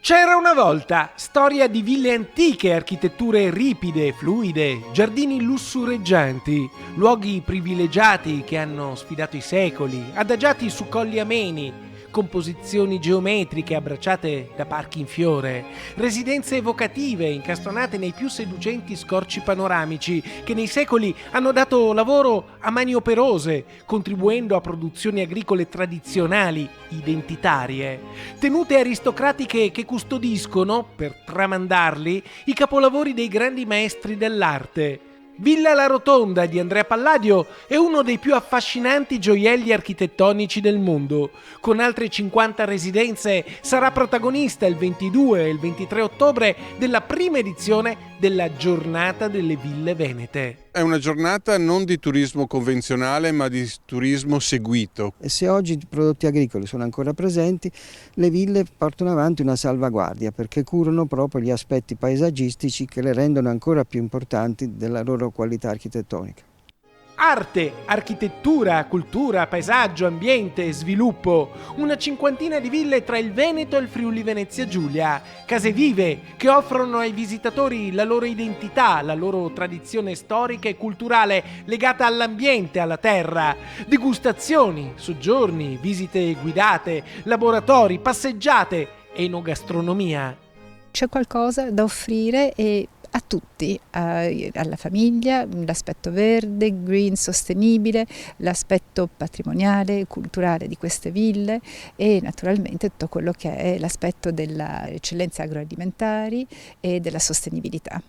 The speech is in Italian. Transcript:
C'era una volta, storia di ville antiche, architetture ripide, fluide, giardini lussureggianti, luoghi privilegiati che hanno sfidato i secoli, adagiati su colli ameni, composizioni geometriche abbracciate da parchi in fiore, residenze evocative incastonate nei più seducenti scorci panoramici che nei secoli hanno dato lavoro a mani operose, contribuendo a produzioni agricole tradizionali, identitarie, tenute aristocratiche che custodiscono, per tramandarli, i capolavori dei grandi maestri dell'arte. Villa La Rotonda di Andrea Palladio è uno dei più affascinanti gioielli architettonici del mondo. Con altre 50 residenze sarà protagonista il 22 e il 23 ottobre della prima edizione della Giornata delle Ville Venete. È una giornata non di turismo convenzionale, ma di turismo seguito. E se oggi i prodotti agricoli sono ancora presenti, le ville portano avanti una salvaguardia perché curano proprio gli aspetti paesaggistici che le rendono ancora più importanti della loro qualità architettonica. Arte, architettura, cultura, paesaggio, ambiente, sviluppo. Una cinquantina di ville tra il Veneto e il Friuli Venezia Giulia. Case vive che offrono ai visitatori la loro identità, la loro tradizione storica e culturale legata all'ambiente, alla terra. Degustazioni, soggiorni, visite guidate, laboratori, passeggiate, enogastronomia. C'è qualcosa da offrire a tutti, alla famiglia, l'aspetto verde, green, sostenibile, l'aspetto patrimoniale, culturale di queste ville e naturalmente tutto quello che è l'aspetto delle eccellenze agroalimentari e della sostenibilità.